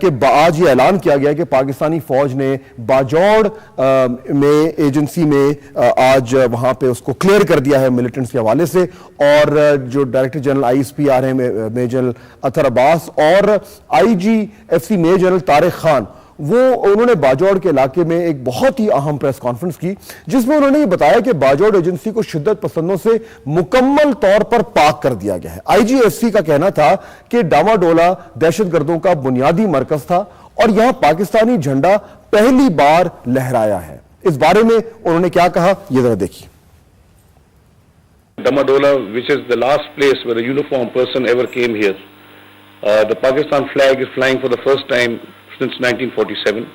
کہ آج یہ اعلان کیا گیا کہ پاکستانی فوج نے باجوڑ میں ایجنسی میں آج وہاں پہ اس کو کلیئر کر دیا ہے ملیٹنٹس کے حوالے سے، اور جو director general I S P آ رہے ہیں میجر اطہر عباس اور I G F C major general Tariq Khan, وہ انہوں نے باجوڑ کے علاقے میں ایک بہت ہی اہم پریس کانفرنس کی جس میں انہوں نے یہ بتایا کہ باجوڑ ایجنسی کو شدت پسندوں سے مکمل طور پر پاک کر دیا گیا ہے۔ آئی جی ایف سی کا کہنا تھا کہ ڈاما ڈولا دہشت گردوں کا بنیادی مرکز تھا اور یہاں پاکستانی جھنڈا پہلی بار لہرایا ہے۔ اس بارے میں انہوں نے کیا کہا، یہ ذرا دیکھیے۔ Damadola, which is the last place where a uniformed person ever came here. The Pakistan flag is flying for the first time since 1947.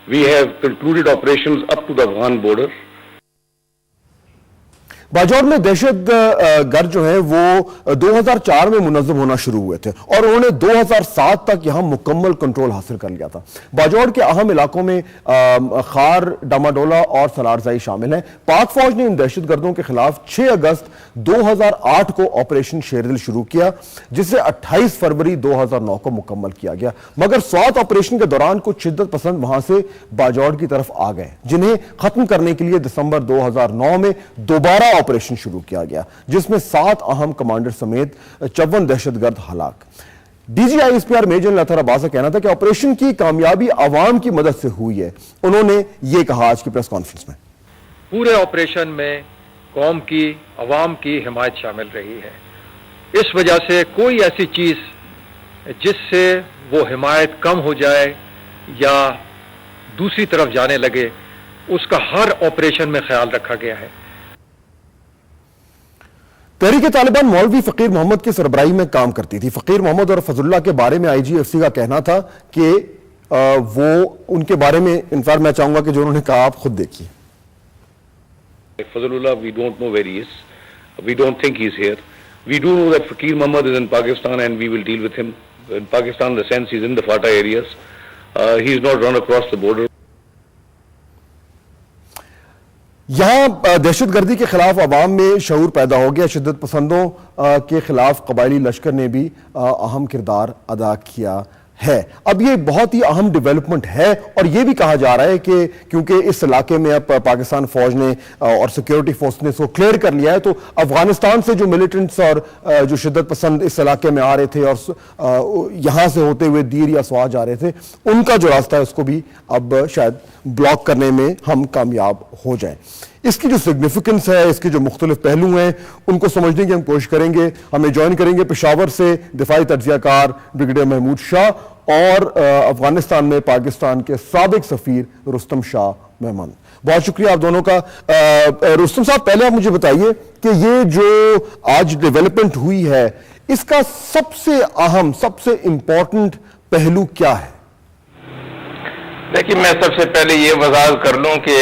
We have concluded operations up to the Afghan border. Bajaur میں دہشت گرد جو ہیں وہ 2004 میں منظم ہونا شروع ہوئے تھے اور انہوں نے 2007 تک یہاں مکمل کنٹرول حاصل کر لیا تھا۔ باجوڑ کے اہم علاقوں میں خار، ڈاماڈولا اور سلارزائی شامل ہیں۔ پاک فوج نے ان دہشت گردوں کے خلاف 6 اگست 2008 کو آپریشن شیردل شروع کیا، جسے 28 فروری 2009 کو مکمل کیا گیا، مگر سوات آپریشن کے دوران کچھ شدت پسند وہاں سے باجوڑ کی طرف آ گئے، جنہیں ختم کرنے کے لیے دسمبر 2009 میں دوبارہ آپریشن شروع کیا گیا، جس میں 7 اہم کمانڈر سمیت 54 دہشت گرد ہلاک۔ D G I S P R major general Athar Abbas کا کہنا تھا کہ آپریشن کی کامیابی عوام کی مدد سے ہوئی ہے۔ انہوں نے یہ کہا آج کی پریس کانفرنس میں۔ پورے آپریشن میں قوم کی، عوام کی حمایت شامل رہی ہے۔ اس وجہ سے کوئی ایسی چیز جس سے وہ حمایت کم ہو جائے یا دوسری طرف جانے لگے، اس کا ہر آپریشن میں خیال رکھا گیا ہے۔ تحریک طالبان مولوی فقیر محمد کی سربراہی میں کام کرتی تھی۔ فقیر محمد اور فضل اللہ کے بارے میں آئی جی ایف سی کا کہنا تھا کہ وہ ان کے بارے میں انفار میں چاہوں گا کہ جو انہوں نے کہا آپ خود دیکھیے۔ Fazlullah, we don't know where he is. We don't think he's here. We do know that Faqir Muhammad is in Pakistan and we will deal with him. In Pakistan, in the sense he's in the FATA areas. He's not run across the border. یہاں دہشت گردی کے خلاف عوام میں شعور پیدا ہو گیا۔ شدت پسندوں کے خلاف قبائلی لشکر نے بھی اہم کردار ادا کیا ہے۔ اب یہ بہت ہی اہم ڈیولپمنٹ ہے اور یہ بھی کہا جا رہا ہے کہ کیونکہ اس علاقے میں اب پاکستان فوج نے اور سیکیورٹی فورس نے اس کو کلیئر کر لیا ہے، تو افغانستان سے جو ملیٹنٹس اور جو شدت پسند اس علاقے میں آ رہے تھے اور یہاں سے ہوتے ہوئے دیر یا سوا جا رہے تھے، ان کا جو راستہ ہے اس کو بھی اب شاید بلاک کرنے میں ہم کامیاب ہو جائیں۔ اس کی جو سگنیفیکنس ہے، اس کے جو مختلف پہلو ہیں، ان کو سمجھنے کی ہم کوشش کریں گے۔ ہمیں جوائن کریں گے پشاور سے دفاعی تجزیہ کار برگیڈیئر محمود شاہ اور افغانستان میں پاکستان کے سابق سفیر رستم شاہ مہمان۔ بہت شکریہ آپ دونوں کا۔ رستم صاحب، پہلے آپ مجھے بتائیے کہ یہ جو آج ڈیولپمنٹ ہوئی ہے، اس کا سب سے اہم، سب سے امپورٹنٹ پہلو کیا ہے؟ دیکھیے، میں سب سے پہلے یہ وضاحت کر لوں کہ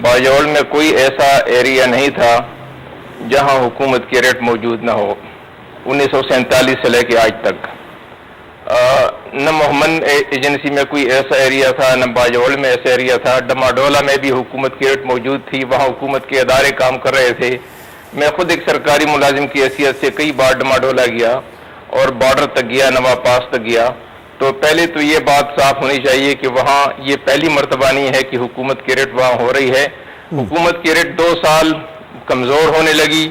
باجوڑ میں کوئی ایسا ایریا نہیں تھا جہاں حکومت کی ریٹ موجود نہ ہو۔ 1947 سے لے کے آج تک نہ محمد ایجنسی میں کوئی ایسا ایریا تھا، نہ باجوڑ میں ایسا ایریا تھا۔ ڈماڈولا میں بھی حکومت کی ریٹ موجود تھی، وہاں حکومت کے ادارے کام کر رہے تھے۔ میں خود ایک سرکاری ملازم کی حیثیت سے کئی بار ڈماڈولا گیا اور بارڈر تک گیا، نواب پاس تک گیا۔ تو پہلے تو یہ بات صاف ہونی چاہیے کہ وہاں یہ پہلی مرتبہ نہیں ہے کہ حکومت کی ریٹ وہاں ہو رہی ہے۔ حکومت کی ریٹ 2 سال کمزور ہونے لگی،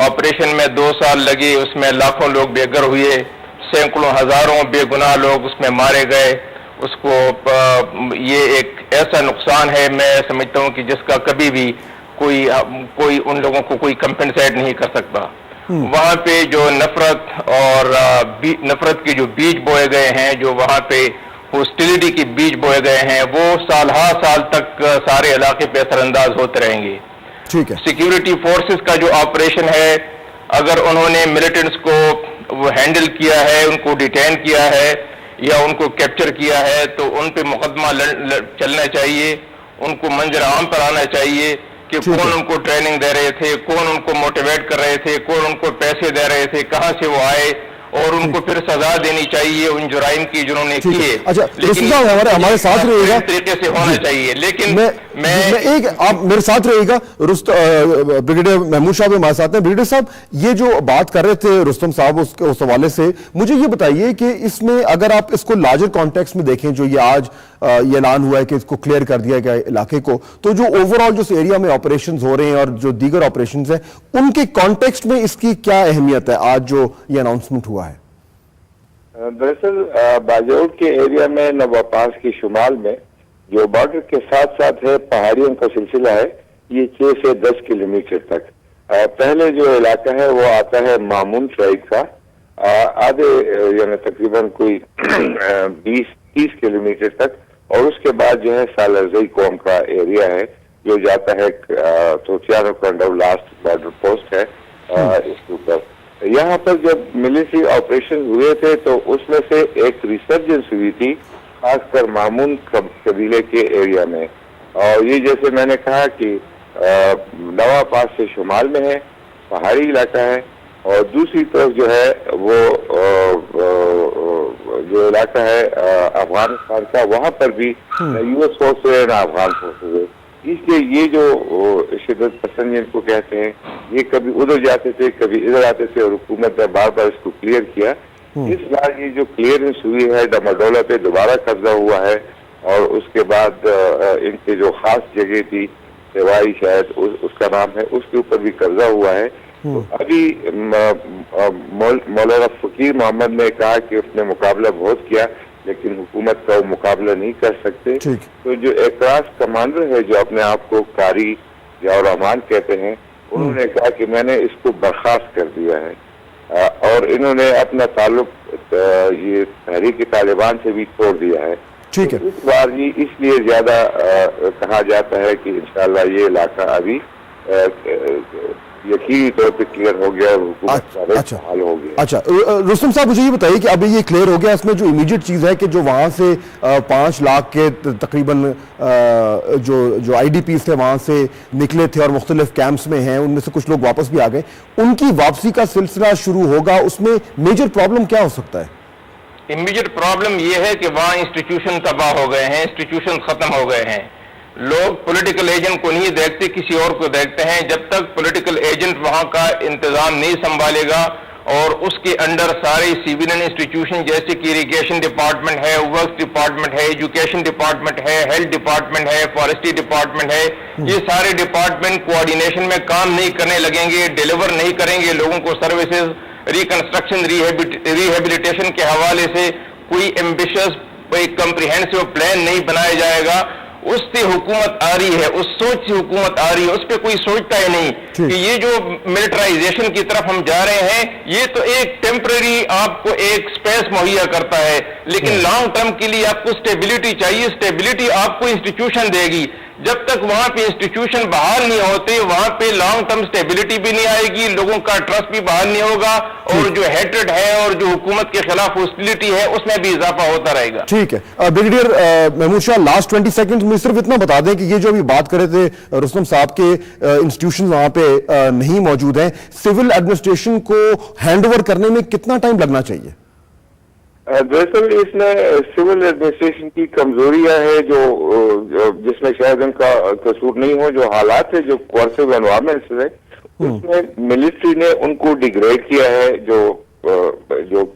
آپریشن میں 2 سال لگے، اس میں لاکھوں لوگ بے گھر ہوئے، سینکڑوں ہزاروں بے گناہ لوگ اس میں مارے گئے۔ اس کو یہ ایک ایسا نقصان ہے، میں سمجھتا ہوں کہ جس کا کبھی بھی کوئی ان لوگوں کو کوئی کمپنسیٹ نہیں کر سکتا۔ وہاں پہ جو نفرت کے جو بیج بوئے گئے ہیں، جو وہاں پہ ہوسٹیلیٹی کے بیج بوئے گئے ہیں، وہ سال ہر سال تک سارے علاقے پہ اثر انداز ہوتے رہیں گے۔ سیکیورٹی فورسز کا جو آپریشن ہے، اگر انہوں نے ملیٹنٹس کو وہ ہینڈل کیا ہے، ان کو ڈیٹین کیا ہے یا ان کو کیپچر کیا ہے، تو ان پہ مقدمہ چلنا چاہیے، ان کو منظر عام پر آنا چاہیے کہ کون ان کو ٹریننگ دے رہے تھے، کون ان کو موٹیویٹ کر رہے تھے، کون ان کو پیسے دے رہے تھے، کہاں سے وہ آئے، اور ان کو پھر سزا دینی چاہیے ان جرائم کی جنہوں نے کیے. اچھا لیکن ہمارے ساتھ رہے گا طریقے سے ہونا چاہیے. لیکن میں ایک آپ میرے ساتھ رہے گا. بریگیڈیئر محمود شاہ بھی ہمارے ساتھ ہیں. بریگیڈیئر صاحب یہ جو بات کر رہے تھے رستم صاحب اس حوالے سے مجھے یہ بتائیے کہ اس میں اگر آپ اس کو لارجر کانٹیکس میں دیکھیں جو یہ آج یہ اعلان ہوا ہے کہ اس کو کلیئر کر دیا گیا علاقے کو, تو جو اوور آل جو اس ایریا میں آپریشنز ہو رہے ہیں اور جو دیگر آپریشنز ہیں ان کے کانٹیکسٹ میں اس کی کیا اہمیت ہے آج جو یہ اناؤنسمنٹ ہوا ہے؟ دراصل باجوڑ کے ایریا میں نوپاس کی شمال میں جو بارڈر کے ساتھ ساتھ ہے پہاڑیوں کا سلسلہ ہے, یہ 6 سے 10 کلومیٹر تک. پہلے جو علاقہ ہے وہ آتا ہے مامون ٹرائب کا, آدھے یعنی تقریباً کوئی 20-30 کلومیٹر تک, اور اس کے بعد جو ہے سالرزئی قوم کا ایریا ہے جو جاتا ہے توچیانو کنڈو لاسٹ بارڈر پوسٹ ہے اس کے اوپر. یہاں پر جب ملٹری آپریشن ہوئے تھے تو اس میں سے ایک ریسرجنس ہوئی تھی خاص کر مامون قبیلے کے ایریا میں, اور یہ جیسے میں نے کہا کہ نوا پاس سے شمال میں ہے, پہاڑی علاقہ ہے, اور دوسری طرف جو ہے وہ جو علاقہ ہے افغانستان کا, وہاں پر بھی یو ایس فورسز ہے نہ افغان فورسز ہے. اس لیے یہ جو شدت پسند جن کو کہتے ہیں یہ کبھی ادھر جاتے تھے کبھی ادھر آتے تھے, اور حکومت نے بار بار اس کو کلیئر کیا. اس بار یہ جو کلیئرنس ہوئی ہے ڈماڈولا پہ دوبارہ قبضہ ہوا ہے, اور اس کے بعد ان کی جو خاص جگہ تھی سوائی شاید اس کا نام ہے, اس کے اوپر بھی قبضہ ہوا ہے. تو ابھی مولانا فقیر محمد نے کہا کہ اس نے مقابلہ بہت کیا لیکن حکومت کا وہ مقابلہ نہیں کر سکتے. تو جو اعتراض کمانڈر ہے جو اپنے آپ کو قاری ضیاء الرحمان کہتے ہیں, انہوں نے کہا کہ میں نے اس کو برخاست کر دیا ہے, اور انہوں نے اپنا تعلق یہ تحریک طالبان سے بھی توڑ دیا ہے. ٹھیک ہے, اس بار یہ اس لیے زیادہ کہا جاتا ہے کہ انشاءاللہ یہ علاقہ ابھی یقینی طور پہ کلیئر ہو گیا اور حکومت کا حال ہو گیا. اچھا رستم صاحب مجھے یہ بتائیے کہ ابھی یہ کلیئر ہو گیا, اس میں جو امیڈیٹ چیز ہے کہ جو وہاں سے 5 لاکھ کے تقریباً جو آئی ڈی پیز تھے وہاں سے نکلے تھے اور مختلف کیمپس میں ہیں, ان میں سے کچھ لوگ واپس بھی آ گئے, ان کی واپسی کا سلسلہ شروع ہوگا. اس میں میجر پرابلم کیا ہو سکتا ہے؟ امیڈیٹ پرابلم یہ ہے کہ وہاں انسٹیٹیوشن تباہ ہو گئے ہیں, انسٹیٹیوشن ختم ہو گئے ہیں. لوگ پولیٹیکل ایجنٹ کو نہیں دیکھتے, کسی اور کو دیکھتے ہیں. جب تک پولیٹیکل ایجنٹ وہاں کا انتظام نہیں سنبھالے گا اور اس کے انڈر سارے سیویلین انسٹیٹیوشن جیسے کہ اریگیشن ڈپارٹمنٹ ہے, ورکس ڈپارٹمنٹ ہے, ایجوکیشن ڈپارٹمنٹ ہے, ہیلتھ ڈپارٹمنٹ ہے, فارسٹری ڈپارٹمنٹ ہے, یہ سارے ڈپارٹمنٹ کوآرڈینیشن میں کام نہیں کرنے لگیں گے, ڈیلیور نہیں کریں گے لوگوں کو سروسز, ریکنسٹرکشن ریہیبلیٹیشن کے حوالے سے کوئی ایمبیشس کمپریہنسو پلان نہیں بنایا جائے گا. اس سے حکومت آ رہی ہے, اس سوچ سے حکومت آ رہی ہے, اس پہ کوئی سوچتا ہی نہیں کہ یہ جو ملٹرائزیشن کی طرف ہم جا رہے ہیں یہ تو ایک ٹیمپرری آپ کو ایک سپیس مہیا کرتا ہے, لیکن لانگ ٹرم کے لیے آپ کو سٹیبلٹی چاہیے. سٹیبلٹی آپ کو انسٹیٹیوشن دے گی. جب تک وہاں پہ انسٹیٹیوشن بحال نہیں ہوتے وہاں پہ لانگ ٹرم سٹیبلٹی بھی نہیں آئے گی, لوگوں کا ٹرسٹ بھی بحال نہیں ہوگا, اور جو ہیٹرڈ ہے اور جو حکومت کے خلاف ہاسٹیلٹی ہے اس میں بھی اضافہ ہوتا رہے گا. ٹھیک ہے بریگیڈیئر محمود شاہ, لاسٹ 20 سیکنڈ میں صرف اتنا بتا دیں کہ یہ جو ابھی بات کر رہے تھے رستم صاحب کے انسٹیٹیوشن وہاں پہ نہیں موجود ہیں, سول ایڈمنسٹریشن کو ہینڈ اوور کرنے میں کتنا ٹائم لگنا چاہیے؟ دراصل اس میں سول ایڈمنسٹریشن کی کمزوریاں ہیں جو جس میں شاید ان کا قصور نہیں ہو, جو حالات ہے جو کوارسو انوائرمنٹ ہے اس میں ملٹری نے ان کو ڈیگریڈ کیا ہے جو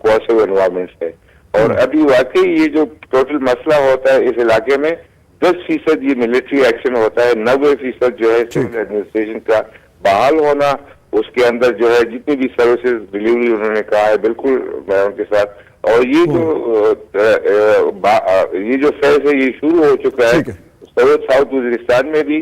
کوارسو انوائرمنٹ ہے. اور ابھی واقعی یہ جو ٹوٹل مسئلہ ہوتا ہے اس علاقے میں 10% یہ ملٹری ایکشن ہوتا ہے, 90% جو ہے سول ایڈمنسٹریشن کا بحال ہونا, اس کے اندر جو ہے جتنی بھی سروسز ڈلیوری انہوں نے کہا ہے بالکل میں ان کے ساتھ. اور یہ جو فیز ہے یہ شروع ہو چکا ہے ساؤتھ وزیرستان میں بھی,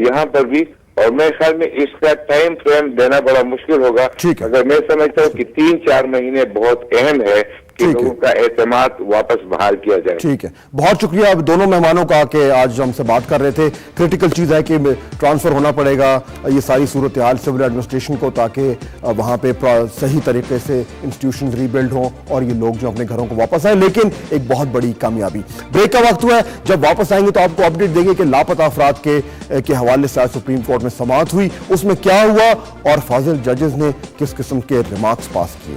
یہاں پر بھی, اور میرے خیال میں اس کا ٹائم فریم دینا بڑا مشکل ہوگا. اگر میں سمجھتا ہوں کہ 3-4 مہینے بہت اہم ہے کہ لوگوں کا اعتماد واپس بحال کیا جائے. ٹھیک ہے, بہت شکریہ دونوں مہمانوں کا کہ آج ہم سے بات کر رہے تھے. کریٹیکل چیز ہے کہ ٹرانسفر ہونا پڑے گا یہ ساری صورتحال سول ایڈمنسٹریشن کو, تاکہ وہاں پہ صحیح طریقے سے انسٹیٹیوشنز ریبلڈ ہوں اور یہ لوگ جو اپنے گھروں کو واپس آئیں. لیکن ایک بہت بڑی کامیابی. بریک کا وقت ہوا ہے, جب واپس آئیں گے تو آپ کو اپڈیٹ دیں گے کہ لاپتہ افراد کے حوالے سے آج سپریم کورٹ میں سماعت ہوئی, اس میں کیا ہوا اور فاضل ججز نے کس قسم کے ریمارکس پاس کیے.